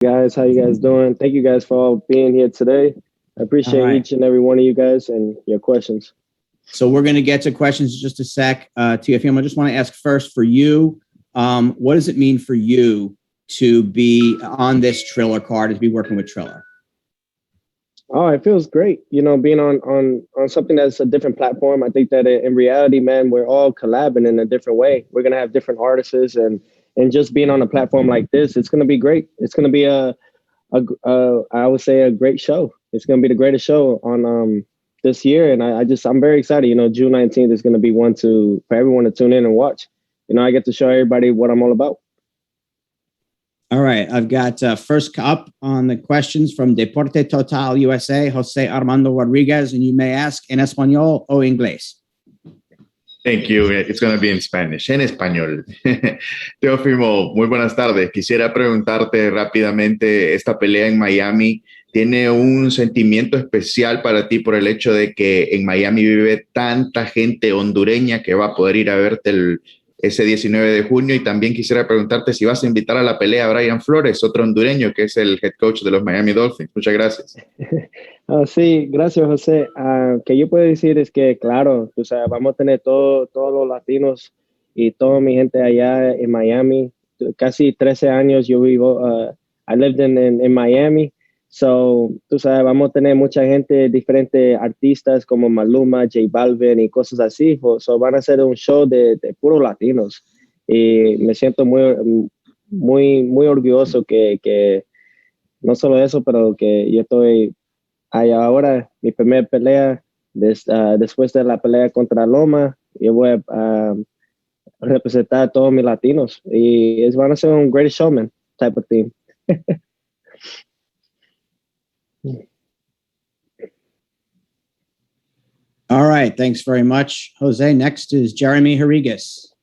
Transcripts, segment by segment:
Guys, how you guys doing? Thank you guys for all being here today. I All appreciate right. each and every one of you guys and your questions. So we're going to get to questions in just a sec. TFM, I just want to ask first for you, what does it mean for you to be on this Triller card, to be working with Triller? Oh, it feels great. Being on something that's a different platform. I think that in reality, man, we're all collabing in a different way. We're gonna have different artists and just being on a platform like this, it's gonna be great. It's gonna be I would say a great show. It's gonna be the greatest show on this year, and I'm very excited. June 19th is gonna be one for everyone to tune in and watch. I get to show everybody what I'm all about. All right, I've got first up on the questions from Deporte Total USA, Jose Armando Rodriguez, and you may ask en español o inglés. Thank you. It's going to be in Spanish, en español. Teófimo, muy buenas tardes. Quisiera preguntarte rápidamente, esta pelea en Miami, ¿tiene un sentimiento especial para ti por el hecho de que en Miami vive tanta gente hondureña que va a poder ir a verte ese 19 de junio? Y también quisiera preguntarte si vas a invitar a la pelea a Brian Flores, otro hondureño que es el head coach de los Miami Dolphins. Muchas gracias. Sí, gracias, José. Que yo puedo decir es que, claro, vamos a tener todos los latinos y toda mi gente allá en Miami. Casi 13 años yo vivo, I lived in Miami. So, vamos a tener mucha gente, diferentes artistas como Maluma, J Balvin y cosas así. So, van a ser un show de puros latinos. Y me siento muy orgulloso que no solo eso, pero que yo estoy ahora, mi primera pelea, después de la pelea contra Loma, yo voy a representar a todos mis latinos. Y van a ser un great showman type of thing. All right, thanks very much, Jose. Next is Jeremy Rodriguez.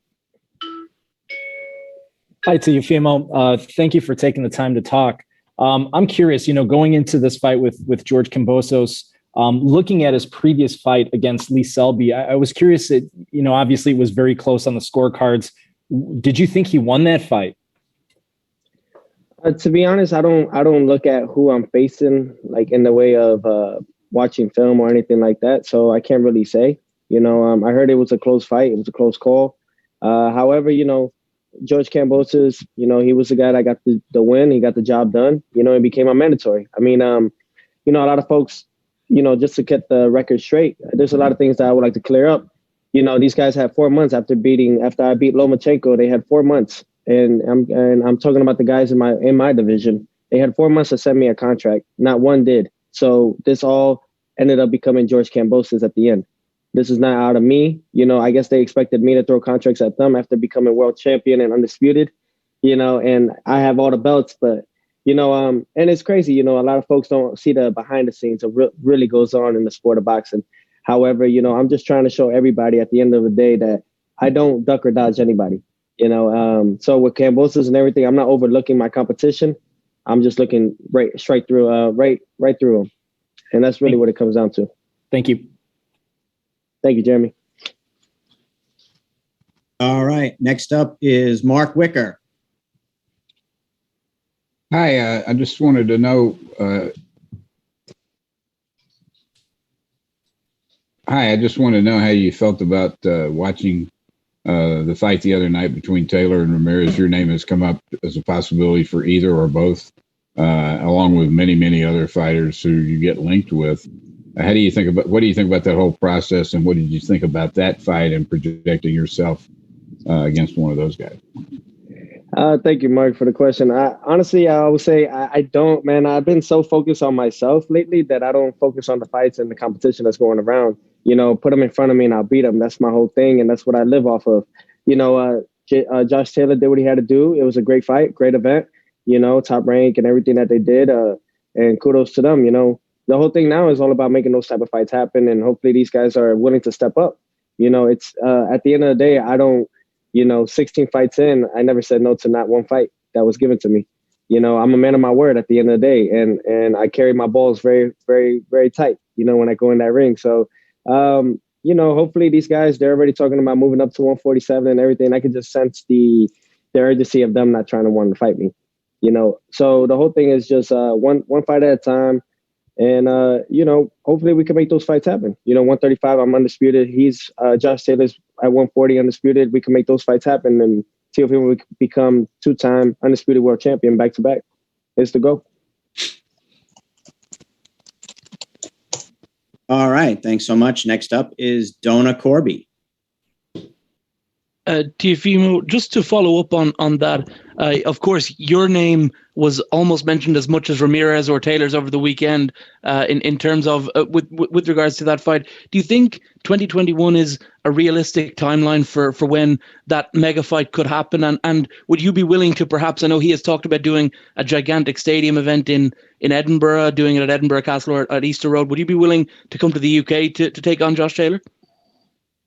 Hi, Teofimo. Thank you for taking the time to talk. I'm curious, going into this fight with George Kambosos, looking at his previous fight against Lee Selby, I was curious that, obviously it was very close on the scorecards. Did you think he won that fight? To be honest, I don't look at who I'm facing, like in the way of watching film or anything like that. So I can't really say, I heard it was a close fight. It was a close call. However, George Kambosos, he was the guy that got the win. He got the job done. It became a mandatory. I mean, a lot of folks, just to get the record straight, there's a lot of things that I would like to clear up. These guys had 4 months after I beat Lomachenko. They had 4 months, and I'm talking about the guys in my division. They had 4 months to send me a contract. Not one did. So this all ended up becoming George Kambosos at the end. This is not out of me. I guess they expected me to throw contracts at them after becoming world champion and undisputed, and I have all the belts, but, and it's crazy, a lot of folks don't see the behind the scenes of what really goes on in the sport of boxing. However, I'm just trying to show everybody at the end of the day that I don't duck or dodge anybody, so with Kambosos and everything, I'm not overlooking my competition. I'm just looking straight through, right through them. And that's really what it comes down to. Thank you. Thank you, Jeremy. All right. Next up is Mark Wicker. Hi, I just wanted to know. I just want to know how you felt about watching the fight the other night between Taylor and Ramirez. Your name has come up as a possibility for either or both, along with many other fighters who you get linked with. What do you think about that whole process, and what did you think about that fight and projecting yourself against one of those guys? Thank you, Mark, for the question. Honestly, I would say I don't, man. I've been so focused on myself lately that I don't focus on the fights and the competition that's going around. Put them in front of me and I'll beat them. That's my whole thing, and that's what I live off of. Josh Taylor did what he had to do. It was a great fight, great event, top rank and everything that they did, and kudos to them. The whole thing now is all about making those type of fights happen, and hopefully these guys are willing to step up. It's at the end of the day, I don't, 16 fights in, I never said no to not one fight that was given to me. I'm a man of my word at the end of the day, and I carry my balls very, very, very tight, when I go in that ring. So, hopefully these guys, they're already talking about moving up to 147 and everything. I can just sense the urgency of them not trying to want to fight me. So the whole thing is just one fight at a time. And, hopefully we can make those fights happen. 135, I'm undisputed. He's Josh Taylor's at 140 undisputed. We can make those fights happen, and Teofimo will become 2-time undisputed world champion back-to-back. It's the goal. All right. Thanks so much. Next up is Donna Corby. Teofimo, just to follow up on that, of course, your name was almost mentioned as much as Ramirez or Taylor's over the weekend in terms of with regards to that fight. Do you think 2021 is a realistic timeline for when that mega fight could happen? And would you be willing to perhaps, I know he has talked about doing a gigantic stadium event in Edinburgh, doing it at Edinburgh Castle or at Easter Road. Would you be willing to come to the UK to take on Josh Taylor?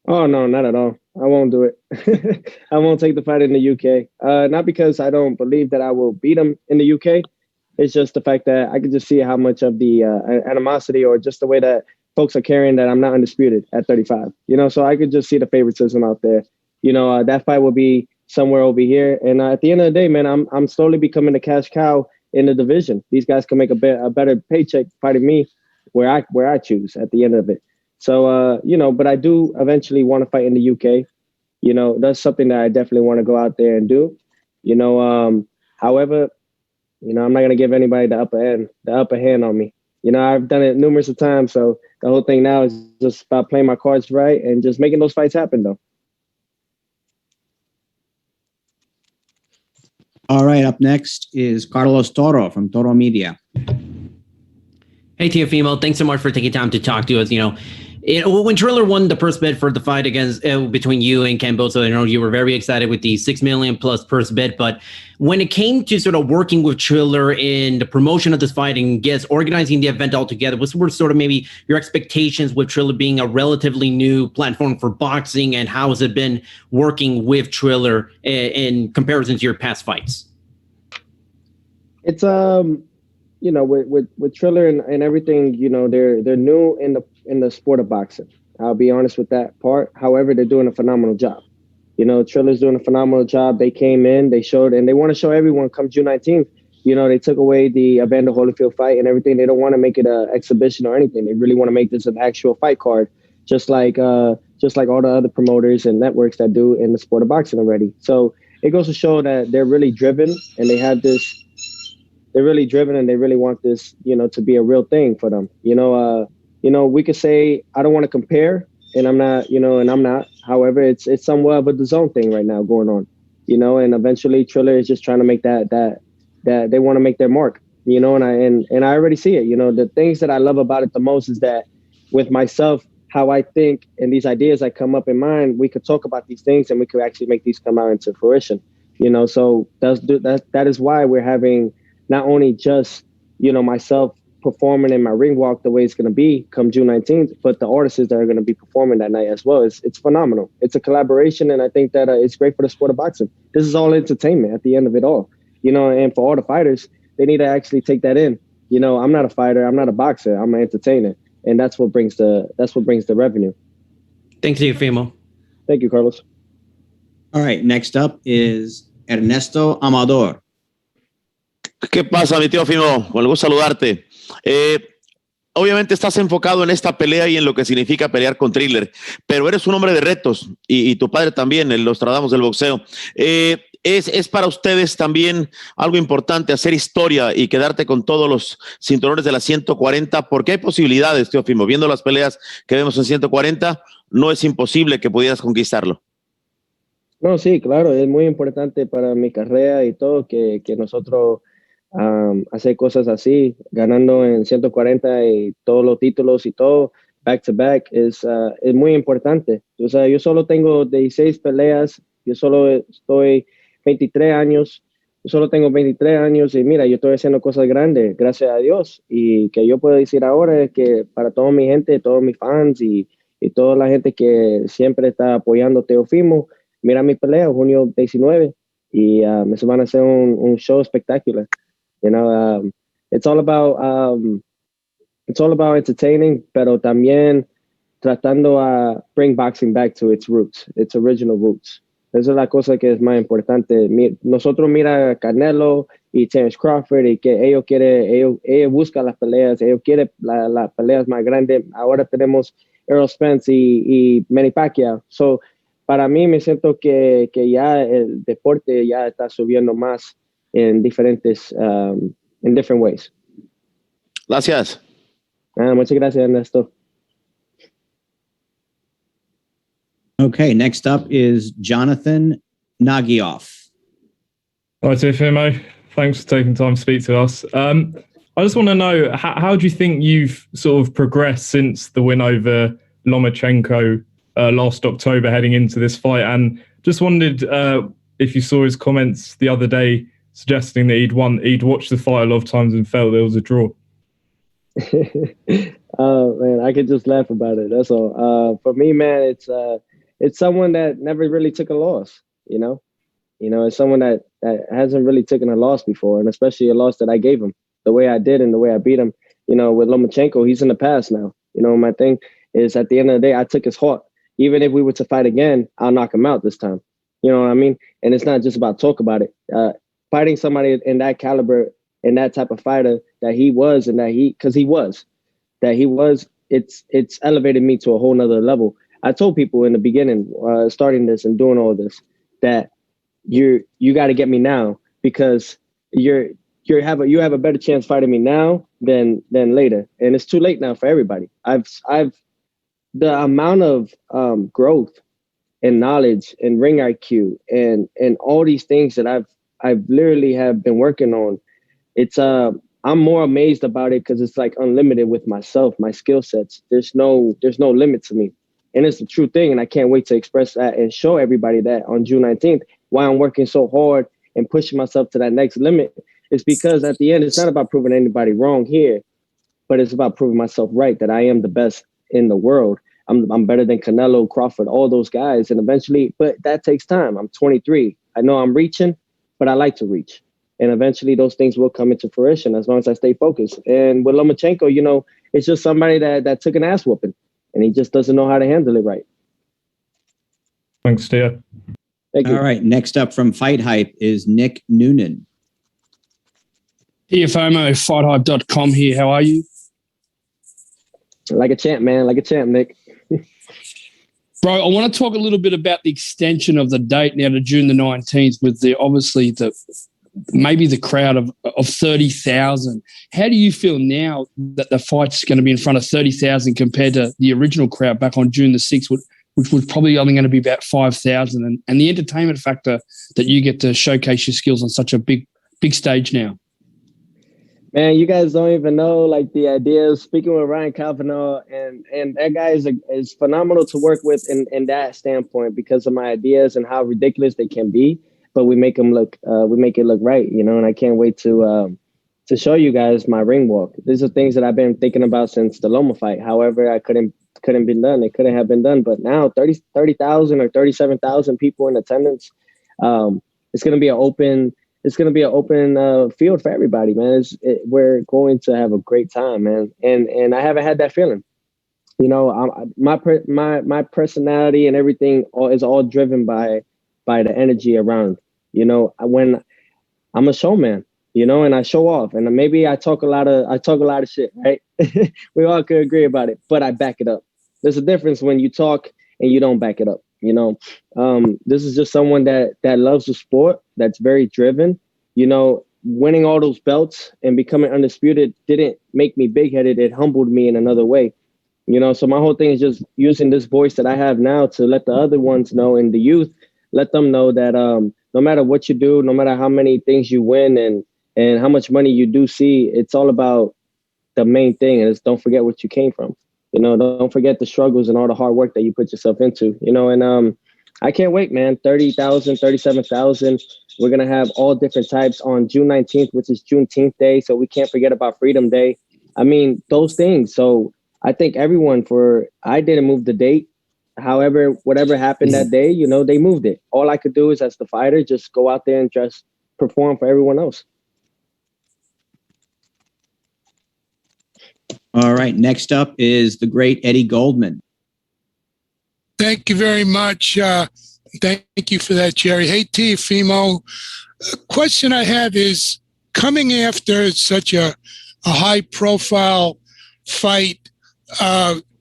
Oh, no, not at all. I won't do it. I won't take the fight in the UK. Not because I don't believe that I will beat him in the UK. It's just the fact that I could just see how much of the animosity or just the way that folks are carrying that I'm not undisputed at 35. So I could just see the favoritism out there. That fight will be somewhere over here. And at the end of the day, man, I'm slowly becoming a cash cow in the division. These guys can make a better paycheck fighting me where I choose at the end of it. So, but I do eventually want to fight in the UK. That's something that I definitely want to go out there and do. However, I'm not going to give anybody the upper hand on me. I've done it numerous of times. So the whole thing now is just about playing my cards right and just making those fights happen, though. All right. Up next is Carlos Toro from Toro Media. Hey, Teofimo, thanks so much for taking time to talk to us. When Triller won the purse bid for the fight against between you and Kambosos, I know you were very excited with the $6 million plus purse bid. But when it came to sort of working with Triller in the promotion of this fight and organizing the event altogether, what were sort of maybe your expectations with Triller being a relatively new platform for boxing, and how has it been working with Triller in comparison to your past fights? It's with Triller and everything, they're new in the sport of boxing. I'll be honest with that part. However, they're doing a phenomenal job. Triller's doing a phenomenal job. They came in, they showed, and they want to show everyone come June 19th. They took away the Evander Holyfield fight and everything. They don't want to make it an exhibition or anything. They really want to make this an actual fight card, just like all the other promoters and networks that do in the sport of boxing already. So it goes to show that they're really driven and they have this. They're really driven and they really want this, to be a real thing for them. We could say, I don't want to compare, and I'm not, and I'm not. However, it's somewhat of a DAZN thing right now going on, and eventually Triller is just trying to make that they want to make their mark, and I already see it. The things that I love about it the most is that with myself, how I think and these ideas that come up in mind, we could talk about these things and we could actually make these come out into fruition, so that is why we're having not only just, myself performing in my ring walk the way it's going to be come June 19th, but the artists that are going to be performing that night as well. It's phenomenal. It's a collaboration, and I think that it's great for the sport of boxing. This is all entertainment at the end of it all, and for all the fighters, they need to actually take that in. I'm not a fighter. I'm not a boxer. I'm an entertainer. And that's what brings the revenue. Thanks, Teofimo. Thank you, Carlos. All right. Next up is Ernesto Amador. ¿Qué pasa, mi Teófimo? Con el gusto saludarte. Obviamente estás enfocado en esta pelea y en lo que significa pelear con Triller, pero eres un hombre de retos y tu padre también, el Nostradamus del boxeo. Es para ustedes también algo importante hacer historia y quedarte con todos los cinturones de las 140, porque hay posibilidades, Teófimo. Viendo las peleas que vemos en 140, no es imposible que pudieras conquistarlo. No, sí, claro, es muy importante para mi carrera y todo que nosotros hacer cosas así, ganando en 140 y todos los títulos y todo, back to back, es muy importante. O sea, yo solo tengo 16 peleas, yo solo estoy 23 años, yo solo tengo 23 años y mira, yo estoy haciendo cosas grandes, gracias a Dios. Y que yo puedo decir ahora es que para toda mi gente, todos mis fans y toda la gente que siempre está apoyando Teofimo, mira mi pelea, junio 19, y se van a hacer un show espectacular. It's all about entertaining, pero también tratando a bring boxing back to its roots, its original roots. Esa es la cosa que es más importante. Nosotros mira Canelo y Terence Crawford, y que ellos buscan las peleas, ellos quieren las peleas más grandes. Ahora tenemos Errol Spence y Manny Pacquiao. So, para mí me siento que ya el deporte ya está subiendo más en diferentes, in different ways. Gracias. Muchas gracias, Ernesto. Okay, next up is Jonathan Nagioff. Hi, TEOFIMO. Thanks for taking time to speak to us. I just want to know, how do you think you've sort of progressed since the win over Lomachenko last October heading into this fight? And just wondered if you saw his comments the other day suggesting that he'd watched the fight a lot of times and felt there was a draw. Oh, man, I could just laugh about it. That's all. For me, man, it's someone that never really took a loss, you know? It's someone that hasn't really taken a loss before, and especially a loss that I gave him the way I did and the way I beat him. With Lomachenko, he's in the past now. My thing is, at the end of the day, I took his heart. Even if we were to fight again, I'll knock him out this time. You know what I mean? And it's not just about talk about it. Fighting somebody in that caliber and that type of fighter that he was, and it's elevated me to a whole nother level. I told people in the beginning, starting this and doing all this, that you got to get me now, because you have a better chance fighting me now than later, and it's too late now for everybody. The amount of growth and knowledge and ring IQ and all these things that I've literally have been working on. It's I'm more amazed about it because it's like unlimited with myself, my skill sets. There's no limit to me, and it's the true thing. And I can't wait to express that and show everybody that on June 19th. Why I'm working so hard and pushing myself to that next limit is because at the end, it's not about proving anybody wrong here, but it's about proving myself right, that I am the best in the world. I'm better than Canelo, Crawford, all those guys. And eventually, but that takes time. I'm 23. I know I'm reaching, but I like to reach. And eventually those things will come into fruition as long as I stay focused. And with Lomachenko, it's just somebody that took an ass whooping, and he just doesn't know how to handle it right. Thanks, Teo. Thank you. All right, next up from Fight Hype is Nick Noonan. TEOFIMO, FightHype.com here. How are you? Like a champ, man. Like a champ, Nick. Bro, I want to talk a little bit about the extension of the date now to June the 19th with maybe the crowd of 30,000. How do you feel now that the fight's going to be in front of 30,000 compared to the original crowd back on June the 6th, which was probably only going to be about 5,000, and the entertainment factor that you get to showcase your skills on such a big stage now? Man, you guys don't even know, like, the idea of speaking with Ryan Kavanaugh, and that guy is phenomenal to work with in that standpoint because of my ideas and how ridiculous they can be, but we make it look right, and I can't wait to show you guys my ring walk. These are things that I've been thinking about since the Loma fight. However, I couldn't be done. It couldn't have been done, but now 30,000 or 37,000 people in attendance. It's going to be an open field for everybody, man. We're going to have a great time, man. And I haven't had that feeling. My personality and everything is all driven by the energy around. When I'm a showman, and I show off, and maybe I talk a lot of shit, right? We all could agree about it, but I back it up. There's a difference when you talk and you don't back it up. This is just someone that loves the sport, that's very driven. Winning all those belts and becoming undisputed didn't make me big-headed. It humbled me in another way. So my whole thing is just using this voice that I have now to let the other ones know, and the youth, let them know that no matter what you do, no matter how many things you win and how much money you do see, it's all about the main thing, and it's don't forget what you came from. Don't forget the struggles and all the hard work that you put yourself into, and I can't wait, man. 30,000, 37,000. We're going to have all different types on June 19th, which is Juneteenth Day. So we can't forget about Freedom Day. I mean, those things. So I think I didn't move the date. However, whatever happened that day, they moved it. All I could do is, as the fighter, just go out there and just perform for everyone else. All right. Next up is the great Eddie Goldman. Thank you very much. Thank you for that, Jerry. Hey, TEOFIMO. The question I have is, coming after such a high-profile fight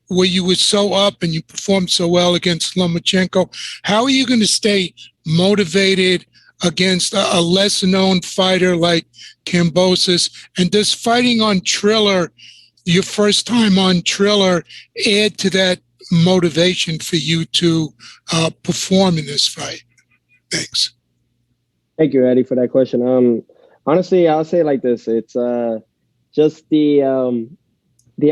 where you were so up and you performed so well against Lomachenko, how are you going to stay motivated against a lesser-known fighter like Kambosos? And does fighting on Triller, your first time on Triller, add to that motivation for you to perform in this fight? Thanks. Thank you, Eddie, for that question. Honestly, I'll say it like this. It's just the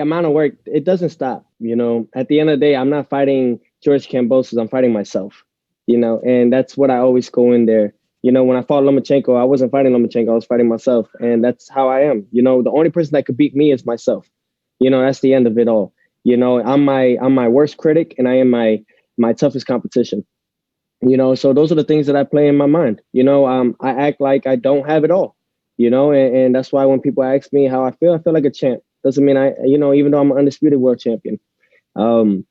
amount of work. It doesn't stop, At the end of the day, I'm not fighting George Kambosos. I'm fighting myself, and that's what I always go in there. When I fought Lomachenko, I wasn't fighting Lomachenko. I was fighting myself, and that's how I am. The only person that could beat me is myself. That's the end of it all. I'm my worst critic, and I am my toughest competition. So those are the things that I play in my mind. I act like I don't have it all, and that's why when people ask me how I feel like a champ. Doesn't mean even though I'm an undisputed world champion. And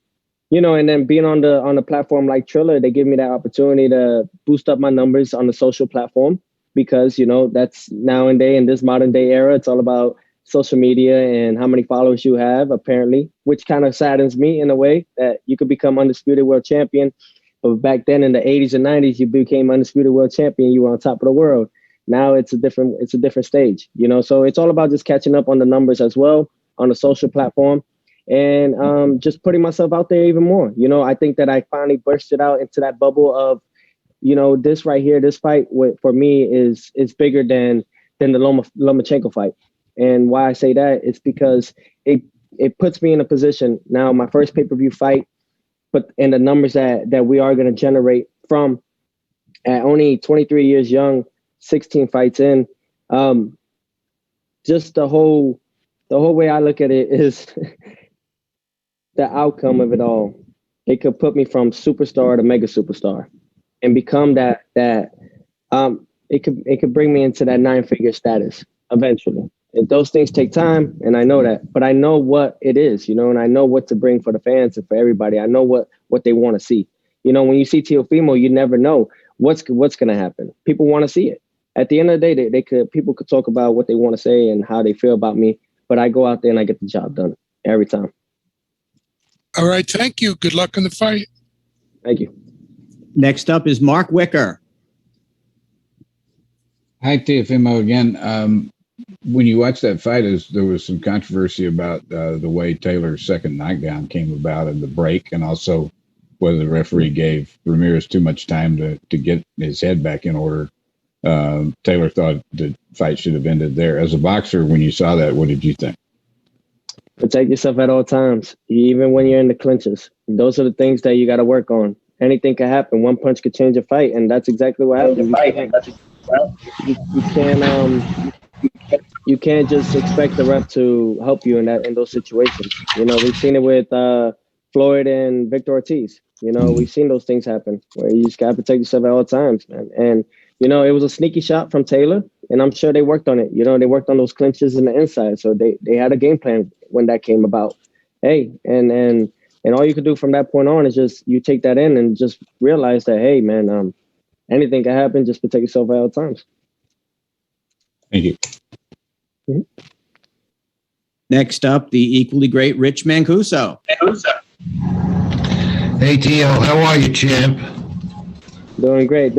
then being on the platform like Triller, they give me that opportunity to boost up my numbers on the social platform because, that's nowadays in this modern day era, it's all about social media and how many followers you have, apparently, which kind of saddens me in a way that you could become undisputed world champion. But back then in the 80s and 90s, you became undisputed world champion. You were on top of the world. Now it's a different stage, so it's all about just catching up on the numbers as well on the social platform and just putting myself out there even more. I think that I finally bursted out into that bubble of, this right here, this fight for me is bigger than the Lomachenko fight. And why I say that is because it puts me in a position now, my first pay-per-view fight, but and the numbers that we are going to generate from at only 23 years young, 16 fights in, just the whole way I look at it is the outcome of it all. It could put me from superstar to mega superstar and become that it could bring me into that 9-figure status eventually. And those things take time, and I know that, but I know what it is, and I know what to bring for the fans and for everybody. I know what they want to see. When you see Teofimo, you never know what's going to happen. People want to see it. At the end of the day, people could talk about what they want to say and how they feel about me, but I go out there and I get the job done every time. All right, thank you. Good luck in the fight. Thank you. Next up is Mark Wicker. Hi, Teofimo again. When you watched that fight, there was some controversy about the way Taylor's second knockdown came about in the break, and also whether the referee gave Ramirez too much time to get his head back in order. Taylor thought the fight should have ended there. As a boxer, when you saw that, what did you think? Protect yourself at all times, even when you're in the clinches. Those are the things that you got to work on. Anything can happen. One punch could change a fight, and that's exactly what happened. You can't just expect the ref to help you in those situations. We've seen it with Floyd and Victor Ortiz. We've seen those things happen where you just got to protect yourself at all times, man. And it was a sneaky shot from Taylor, and I'm sure they worked on it. They worked on those clinches in the inside, so they had a game plan when that came about. Hey, and all you can do from that point on is just you take that in and just realize that, hey, man, anything can happen. Just protect yourself at all times. Thank you. Mm-hmm. Next up, the equally great Rich Mancuso. Hey, Tio, how are you, champ? Doing great.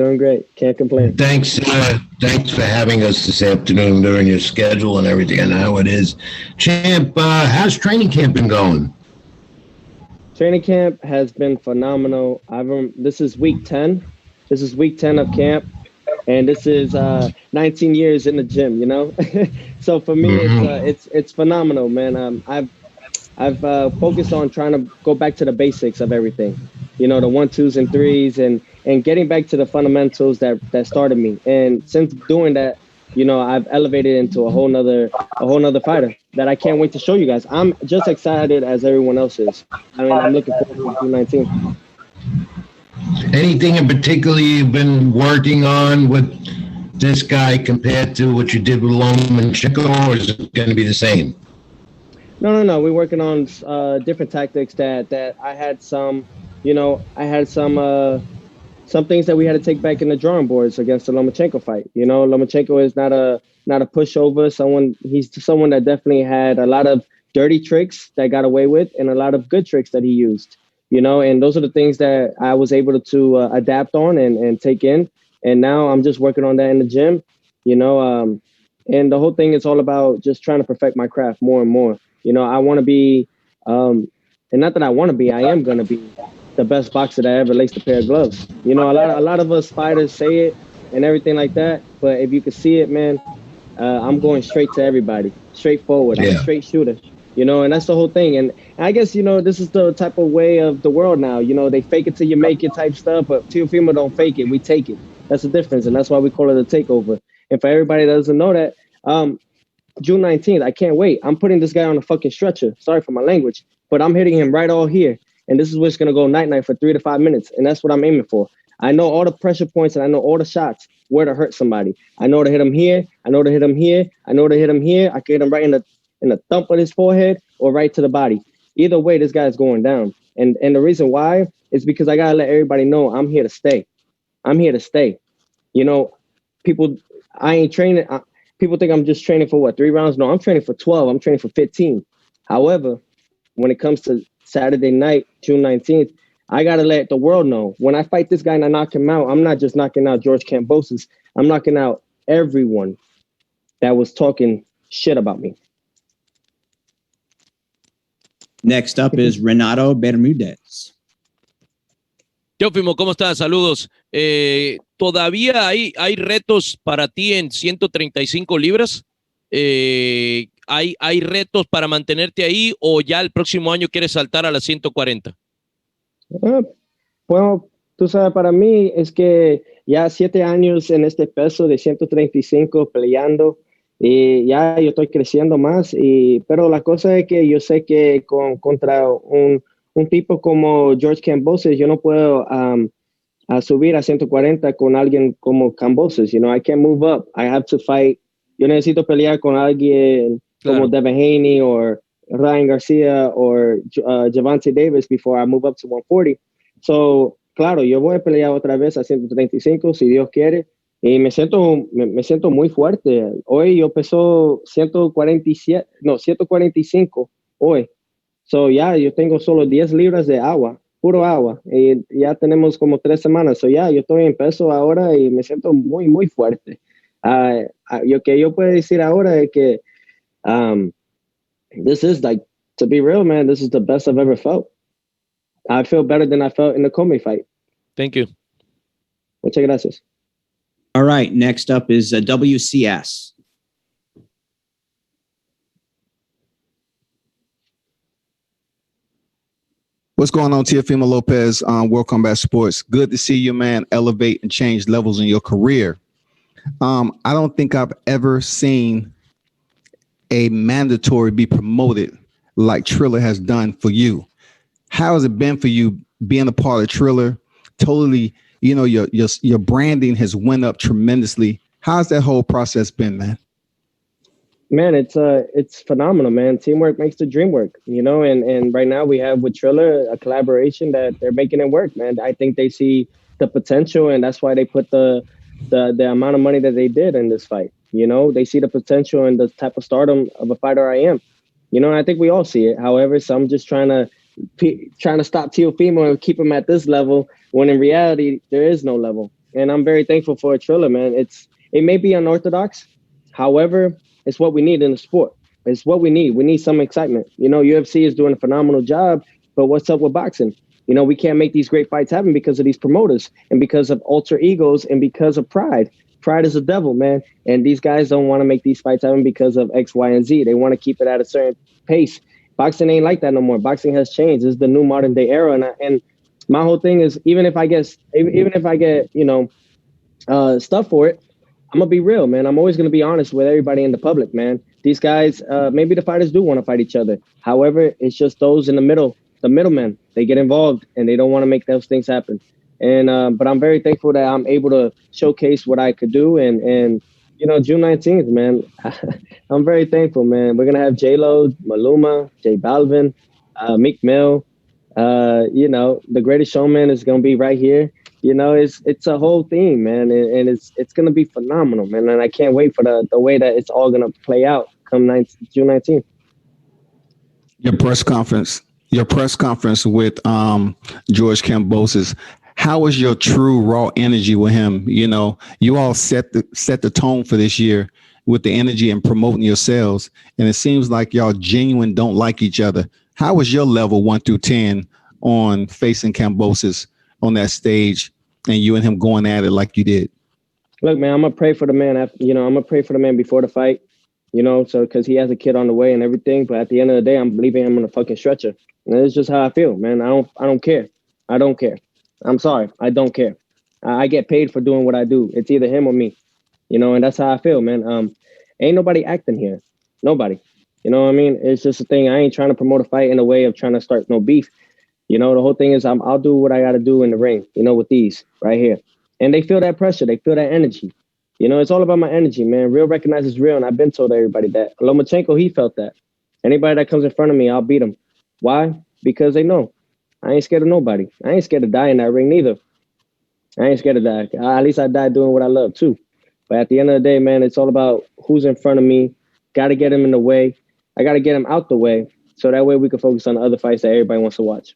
Can't complain. Thanks for having us this afternoon during your schedule and everything. I know how it is. Champ, how's training camp been going? Training camp has been phenomenal. This is week 10. This is week 10 of camp, and this is 19 years in the gym. So for me, it's phenomenal, man. I've focused on trying to go back to the basics of everything. The 1, 2s, and 3s, and getting back to the fundamentals that started me. And since doing that, I've elevated into a whole nother fighter that I can't wait to show you guys. I'm just excited as everyone else is. I'm looking forward to 2019. Anything in particular you've been working on with this guy compared to what you did with Lomachenko, or is it going to be the same? No. We're working on different tactics that I had some, some things that we had to take back in the drawing boards against the Lomachenko fight. You know, Lomachenko is not a pushover. He's someone that definitely had a lot of dirty tricks that got away with and a lot of good tricks that he used. You know, and those are the things that I was able to adapt on and take in. And now I'm just working on that in the gym. You know, and the whole thing is all about just trying to perfect my craft more and more. You know, I want to be, and not that I want to be, I am going to be the best boxer that ever laced a pair of gloves. You know, a lot of us fighters say it and everything like that, but if you can see it, man, I'm going straight to everybody, straightforward. I'm a straight shooter, you know, and that's the whole thing. And I guess, you know, this is the type of way of the world now. You know, they fake it till you make it type stuff, but Teofimo don't fake it. We take it. That's the difference, and that's why we call it a takeover. And for everybody that doesn't know that, June 19th, I can't wait. I'm putting this guy on a fucking stretcher. Sorry for my language, but I'm hitting him right all here. And this is what's going to go night-night for 3 to 5 minutes. And that's what I'm aiming for. I know all the pressure points and I know all the shots where to hurt somebody. I know to hit him here. I know to hit him here. I know to hit him here. I can hit him right in the thump of his forehead or right to the body. Either way, this guy's going down. And the reason why is because I got to let everybody know I'm here to stay. I'm here to stay. You know, I ain't training. People think I'm just training for 3 rounds? No, I'm training for 12. I'm training for 15. However, when it comes to Saturday night, June 19th, I got to let the world know. When I fight this guy and I knock him out, I'm not just knocking out George Kambosos. I'm knocking out everyone that was talking shit about me. Next up is Renato Bermudez. Teófimo, ¿cómo estás? Saludos. ¿Todavía hay retos para ti en 135 libras? ¿Hay retos para mantenerte ahí o ya el próximo año quieres saltar a las 140? Bueno, tú sabes, para mí es que ya 7 años en este peso de 135 peleando y ya yo estoy creciendo más. Pero la cosa es que yo sé que contra un tipo como George Kambosos, yo no puedo subir a 140 con alguien como Kambosos. You know, I can't move up. I have to fight. Yo necesito pelear con alguien como Devin Haney or Ryan Garcia or Gervonta Davis before I move up to 140. So, claro, yo voy a pelear otra vez a 135 si Dios quiere. Y me siento muy fuerte. Hoy yo peso 145 hoy. So, yo tengo solo 10 libras de agua, puro agua. Y ya tenemos como 3 semanas. So, yo estoy en peso ahora y me siento muy, muy fuerte. Yo puedo decir ahora es que this is like, to be real, man, this is the best I've ever felt. I feel better than I felt in the Comey fight. Thank you. Muchas gracias. All right, next up is WCS. What's going on, Teofimo Lopez on World Combat Sports? Good to see you, man, elevate and change levels in your career. I don't think I've ever seen a mandatory be promoted like Triller has done for you. How has it been for you being a part of Triller? Totally, you know, your branding has went up tremendously. How's that whole process been, man? Man, it's phenomenal, man. Teamwork makes the dream work, you know, and right now we have with Triller a collaboration that they're making it work, man. I think they see the potential, and that's why they put the amount of money that they did in this fight. You know, they see the potential and the type of stardom of a fighter I am. You know, and I think we all see it. However, some just trying to stop Teofimo and keep him at this level, when in reality there is no level. And I'm very thankful for Triller, man. It may be unorthodox, however, it's what we need in the sport. It's what we need. We need some excitement. You know, UFC is doing a phenomenal job, but what's up with boxing? You know, we can't make these great fights happen because of these promoters and because of alter egos and because of pride. Pride is a devil, man. And these guys don't want to make these fights happen because of X, Y, and Z. They want to keep it at a certain pace. Boxing ain't like that no more. Boxing has changed. This is the new modern day era. And my whole thing is, even if I get, you know, stuff for it, I'm going to be real, man. I'm always going to be honest with everybody in the public, man. These guys, maybe the fighters do want to fight each other. However, it's just those in the middle, the middlemen, they get involved and they don't want to make those things happen. And but I'm very thankful that I'm able to showcase what I could do. And you know, June 19th, man, I'm very thankful, man. We're going to have J-Lo, Maluma, J Balvin, Meek Mill. You know, the Greatest Showman is going to be right here. You know, it's a whole thing, man, and it's gonna be phenomenal, man. And I can't wait for the way that it's all gonna play out come June 19th. Your press conference with George Kambosos. How was your true raw energy with him? You know, you all set the tone for this year with the energy and promoting yourselves, and it seems like y'all genuine don't like each other. How was your level 1 through 10 on facing Kambosos on that stage, and you and him going at it like you did? Look, man, I'm gonna pray for the man. I'm gonna pray for the man before the fight. So because he has a kid on the way and everything. But at the end of the day, I'm leaving him on a fucking stretcher. And it's just how I feel, man. I don't care. I don't care. I'm sorry. I don't care. I get paid for doing what I do. It's either him or me, and that's how I feel, man. Ain't nobody acting here. Nobody. You know what I mean? It's just a thing. I ain't trying to promote a fight in a way of trying to start no beef. The whole thing is I'll do what I got to do in the ring, with these right here. And they feel that pressure. They feel that energy. It's all about my energy, man. Real recognizes real. And I've been told everybody that. Lomachenko, he felt that. Anybody that comes in front of me, I'll beat him. Why? Because they know. I ain't scared of nobody. I ain't scared to die in that ring neither. I ain't scared to die. At least I died doing what I love too. But at the end of the day, man, it's all about who's in front of me. Got to get him in the way. I got to get him out the way. So that way we can focus on the other fights that everybody wants to watch.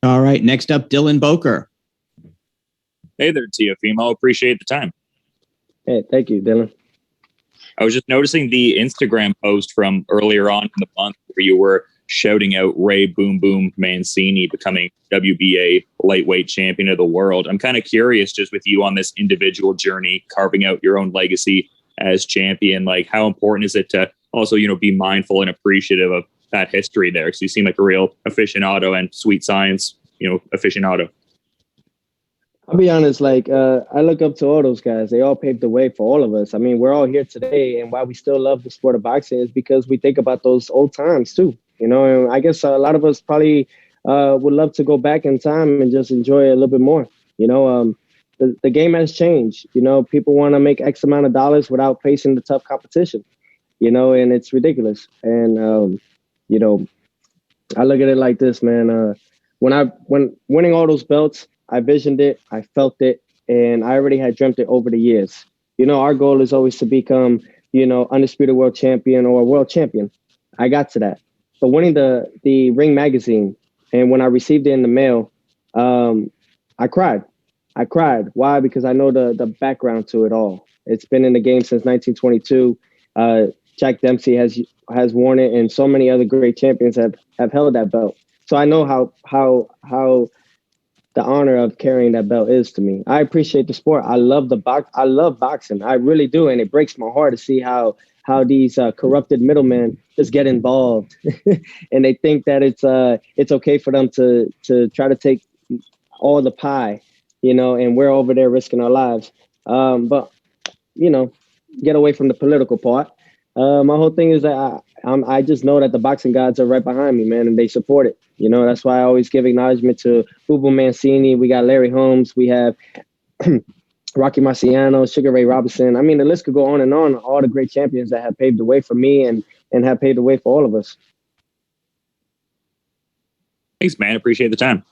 All right. Next up, Dylan Boker. Hey there, Teofimo. Appreciate the time. Hey, thank you, Dylan. I was just noticing the Instagram post from earlier on in the month where you were shouting out Ray Boom Boom Mancini becoming WBA lightweight champion of the world. I'm kind of curious, just with you on this individual journey, carving out your own legacy as champion, like how important is it to also, be mindful and appreciative of that history there? Because you seem like a real aficionado and sweet science, aficionado. I'll be honest, I look up to all those guys. They all paved the way for all of us. I mean, we're all here today, and why we still love the sport of boxing is because we think about those old times too. And I guess a lot of us probably would love to go back in time and just enjoy it a little bit more. The game has changed. People want to make X amount of dollars without facing the tough competition, and it's ridiculous. And, I look at it like this, man. When winning all those belts, I visioned it, I felt it, and I already had dreamt it over the years. Our goal is always to become, undisputed world champion or world champion. I got to that. But winning the Ring magazine, and when I received it in the mail, I cried. I cried. Why? Because I know the background to it all. It's been in the game since 1922. Jack Dempsey has worn it, and so many other great champions have held that belt. So I know how the honor of carrying that belt is to me. I appreciate the sport. I love I love boxing. I really do. And it breaks my heart to see how these corrupted middlemen just get involved and they think that it's okay for them to try to take all the pie, and we're over there risking our lives. But, get away from the political part. My whole thing is that I just know that the boxing gods are right behind me, man, and they support it. That's why I always give acknowledgement to Boo Mancini. We got Larry Holmes. We have Rocky Marciano, Sugar Ray Robinson. I mean, the list could go on and on. All the great champions that have paved the way for me and have paved the way for all of us. Thanks, man. Appreciate the time.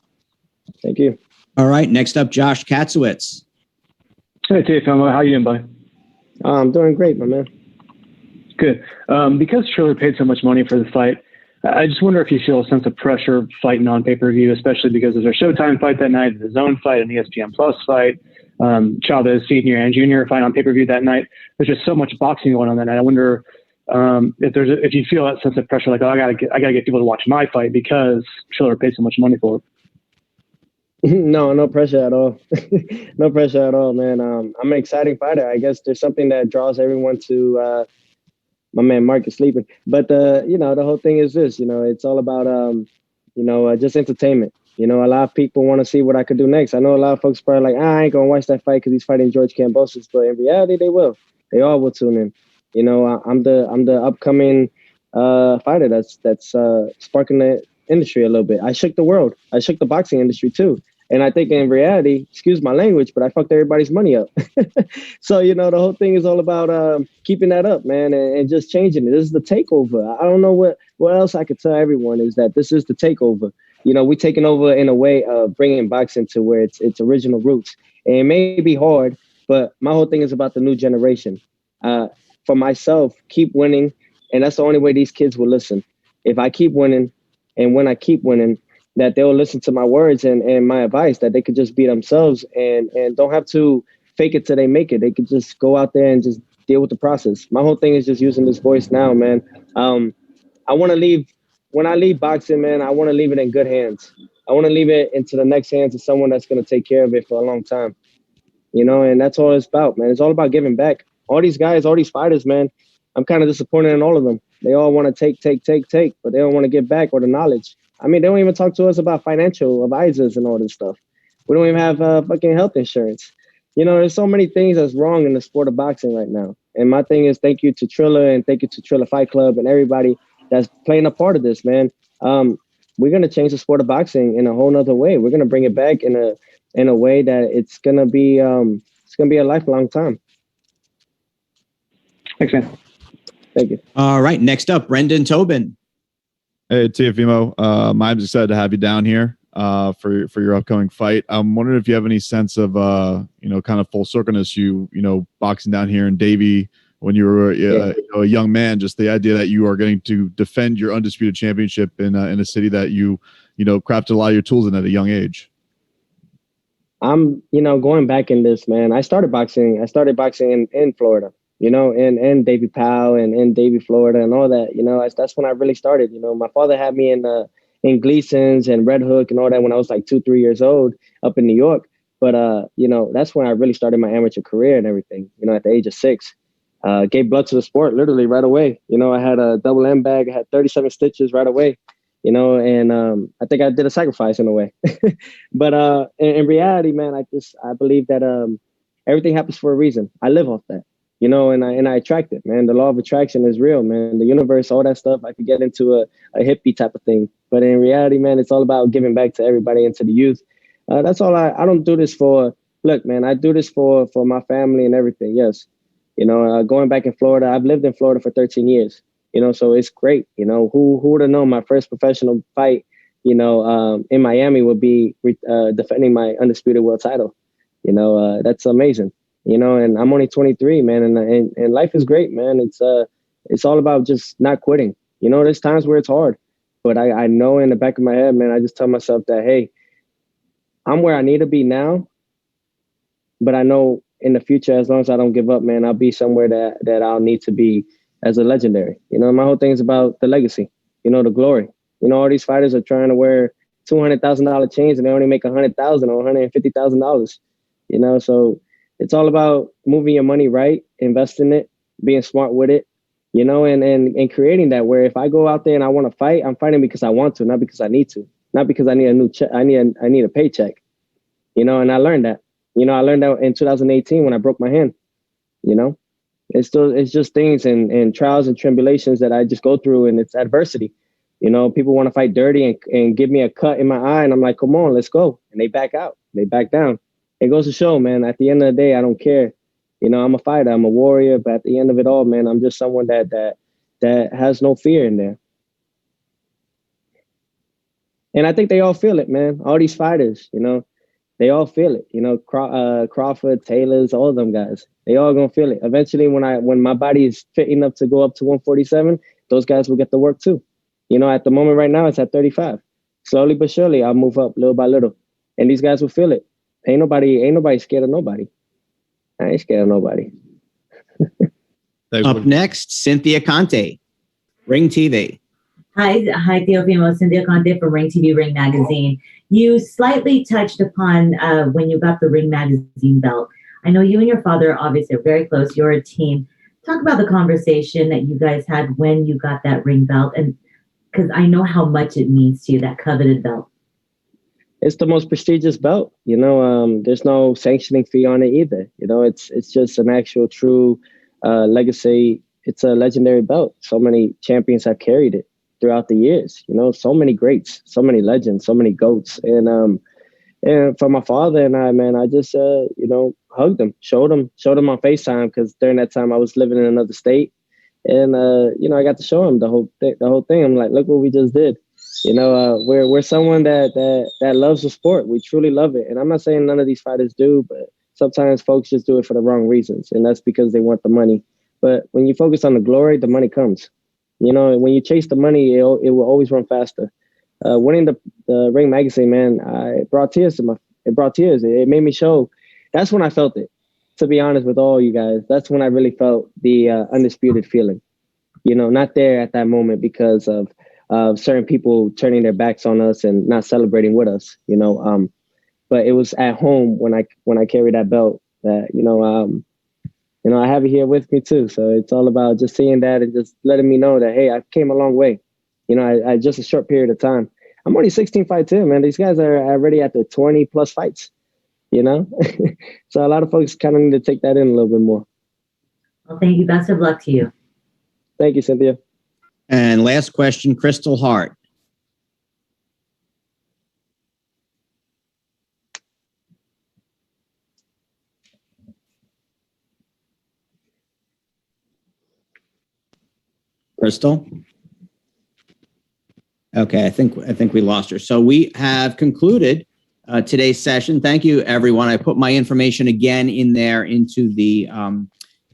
Thank you. All right. Next up, Josh Katzowitz. Hey, Teofimo. How you doing, buddy? I'm doing great, my man. Good. Because Triller paid so much money for the fight, I just wonder if you feel a sense of pressure fighting on pay-per-view, especially because there's a Showtime fight that night, the Zone fight, an ESPN Plus fight, Chavez Senior and Junior fight on pay-per-view that night. There's just so much boxing going on that night. I wonder if you feel that sense of pressure, like, oh, I gotta get people to watch my fight because Triller paid so much money for it. No pressure at all. No pressure at all, man. I'm an exciting fighter. I guess there's something that draws everyone to. My man Mark is sleeping, but the whole thing is this. It's all about just entertainment. A lot of people want to see what I could do next. I know a lot of folks probably like, I ain't gonna watch that fight because he's fighting George Kambosos, but in reality, they will. They all will tune in. I'm the upcoming fighter that's sparking the industry a little bit. I shook the world. I shook the boxing industry too. And I think in reality, excuse my language, but I fucked everybody's money up. So, the whole thing is all about keeping that up, man, and just changing it. This is the takeover. I don't know what else I could tell everyone is that this is the takeover. we're taking over in a way of bringing boxing to where its original roots. And it may be hard, but my whole thing is about the new generation. For myself, keep winning, and that's the only way these kids will listen. If I keep winning, and when I keep winning, that they'll listen to my words and my advice, that they could just be themselves and don't have to fake it till they make it. They could just go out there and just deal with the process. My whole thing is just using this voice now, man. I want to leave, when I leave boxing, man, I want to leave it in good hands. I want to leave it into the next hands of someone that's going to take care of it for a long time. And that's all it's about, man. It's all about giving back. All these guys, all these fighters, man, I'm kind of disappointed in all of them. They all want to take, but they don't want to give back or the knowledge. I mean, they don't even talk to us about financial advisors and all this stuff. We don't even have fucking health insurance. There's so many things that's wrong in the sport of boxing right now. And my thing is thank you to Triller and thank you to Triller Fight Club and everybody that's playing a part of this, man. We're going to change the sport of boxing in a whole nother way. We're going to bring it back in a way that it's going to be a lifelong time. Thanks, man. Thank you. All right. Next up, Brendan Tobin. Hey, TEOFIMO. I'm excited to have you down here for your upcoming fight. I'm wondering if you have any sense of, kind of full circleness, boxing down here in Davie when you were a young man, just the idea that you are getting to defend your undisputed championship in a city that you crafted a lot of your tools in at a young age. I'm, going back in this, man. I started boxing in Florida. And Davie Powell and in Davie, Florida and all that, that's when I really started. My father had me in Gleason's and Red Hook and all that when I was like 2-3 years old up in New York. But, that's when I really started my amateur career and everything, at the age of 6. Gave blood to the sport literally right away. I had a double M bag. I had 37 stitches right away, and I think I did a sacrifice in a way. But in reality, man, I believe that everything happens for a reason. I live off that. And I attract it, man. The law of attraction is real, man. The universe, all that stuff, I could get into a hippie type of thing. But in reality, man, it's all about giving back to everybody and to the youth. That's all I don't do this for. Look, man, I do this for my family and everything. Yes. Going back in Florida, I've lived in Florida for 13 years, so it's great. Who would have known my first professional fight, in Miami would be defending my undisputed world title. That's amazing. And I'm only 23, man, and life is great, man. It's all about just not quitting. There's times where it's hard, but I know in the back of my head, man, I just tell myself that, hey, I'm where I need to be now, but I know in the future, as long as I don't give up, man, I'll be somewhere that I'll need to be as a legendary. My whole thing is about the legacy, the glory. All these fighters are trying to wear $200,000 chains and they only make $100,000 or $150,000, so it's all about moving your money right, investing it, being smart with it, and creating that where if I go out there and I want to fight, I'm fighting because I want to, not because I need to, not because I need a new check. I need a paycheck, and I learned that. I learned that in 2018 when I broke my hand. It's just things and trials and tribulations that I just go through, and it's adversity. People want to fight dirty and give me a cut in my eye, and I'm like, come on, let's go. And they back out, they back down. It goes to show, man, at the end of the day, I don't care. I'm a fighter, I'm a warrior, but at the end of it all, man, I'm just someone that has no fear in there. And I think they all feel it, man. All these fighters, they all feel it. Crawford, Taylor's, all of them guys, they all gonna feel it. Eventually, when my body is fit enough to go up to 147, those guys will get the work too. At the moment right now, it's at 35. Slowly but surely, I'll move up little by little, and these guys will feel it. Ain't nobody scared of nobody. I ain't scared of nobody. Up next, Cynthia Conte, Ring TV. Hi, TEOFIMO. Cynthia Conte from Ring TV, Ring Magazine. You slightly touched upon when you got the Ring Magazine belt. I know you and your father obviously are very close. You're a team. Talk about the conversation that you guys had when you got that ring belt, and because I know how much it means to you, that coveted belt. It's the most prestigious belt, there's no sanctioning fee on it either. It's just an actual true legacy. It's a legendary belt. So many champions have carried it throughout the years, so many greats, so many legends, so many GOATs. And for my father and I, man, I just, hugged him, showed him on FaceTime, because during that time I was living in another state. And, I got to show him the whole thing. I'm like, look what we just did. We're someone that loves the sport. We truly love it. And I'm not saying none of these fighters do, but sometimes folks just do it for the wrong reasons. And that's because they want the money. But when you focus on the glory, the money comes. When you chase the money, it will always run faster. Winning the Ring magazine, man, it brought tears It made me show. That's when I felt it. To be honest with all you guys, that's when I really felt the undisputed feeling. Not there at that moment because of certain people turning their backs on us and not celebrating with us. But it was at home when I carried that belt that I have it here with me too. So it's all about just seeing that and just letting me know that, hey, I came a long way. I just a short period of time. I'm only 16 fights in, man. These guys are already at the 20 plus fights. So a lot of folks kind of need to take that in a little bit more. Well, thank you. Best of luck to you. Thank you, Cynthia. And last question, Crystal Hart. Crystal? Okay, I think we lost her. So we have concluded today's session. Thank you, everyone. I put my information again in there into the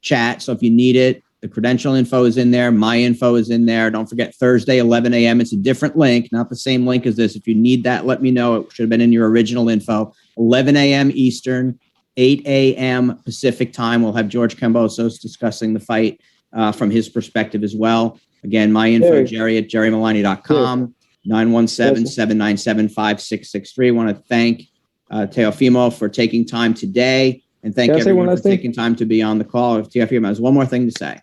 chat. So if you need it, the credential info is in there. My info is in there. Don't forget Thursday, 11 a.m. It's a different link, not the same link as this. If you need that, let me know. It should have been in your original info. 11 a.m. Eastern, 8 a.m. Pacific time. We'll have George Kambosos discussing the fight from his perspective as well. Again, my info, Jerry at jerrymalani.com, 917-797-5663. I want to thank Teofimo for taking time today, and thank everyone for taking time to be on the call. Teofimo has one more thing to say.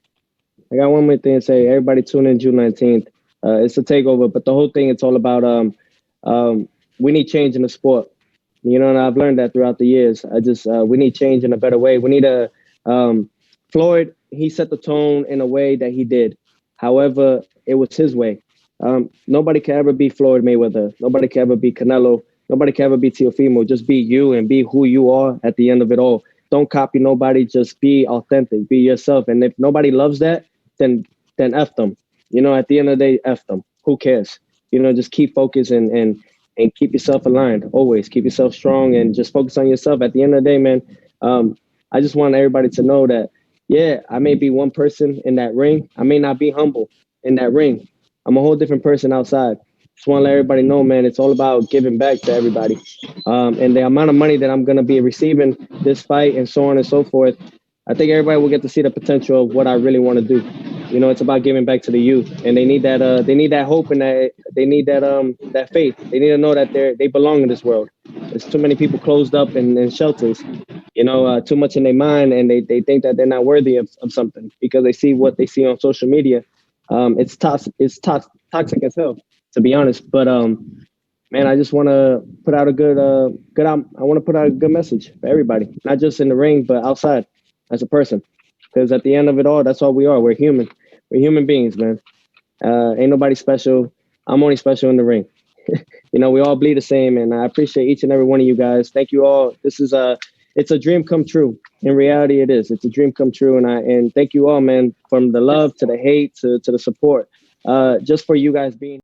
I got one more thing to say. Everybody tune in June 19th. It's a takeover, but the whole thing, it's all about we need change in the sport. And I've learned that throughout the years. We need change in a better way. We need Floyd, he set the tone in a way that he did. However, it was his way. Nobody can ever be Floyd Mayweather. Nobody can ever be Canelo. Nobody can ever be Teofimo. Just be you and be who you are at the end of it all. Don't copy nobody. Just be authentic. Be yourself. And if nobody loves that, then F them. At the end of the day, F them. Who cares? Just keep focused and keep yourself aligned. Always keep yourself strong and just focus on yourself. At the end of the day, man, I just want everybody to know that, yeah, I may be one person in that ring. I may not be humble in that ring. I'm a whole different person outside. Just want to let everybody know, man, it's all about giving back to everybody. And the amount of money that I'm going to be receiving this fight and so on and so forth, I think everybody will get to see the potential of what I really want to do. It's about giving back to the youth, and they need that hope and that they need that faith. They need to know that they belong in this world. There's too many people closed up in shelters, too much in their mind, and they think that they're not worthy of something because they see what they see on social media. It's toxic as hell, to be honest. But man, I just want to put out a good I want to put out a good message for everybody, not just in the ring, but outside as a person. Because at the end of it all, that's all we are. We're human. We're human beings, man. Ain't nobody special. I'm only special in the ring. We all bleed the same, and I appreciate each and every one of you guys. Thank you all. This is it's a dream come true. In reality, it is. It's a dream come true, and thank you all, man, from the love to the hate to the support. Just for you guys being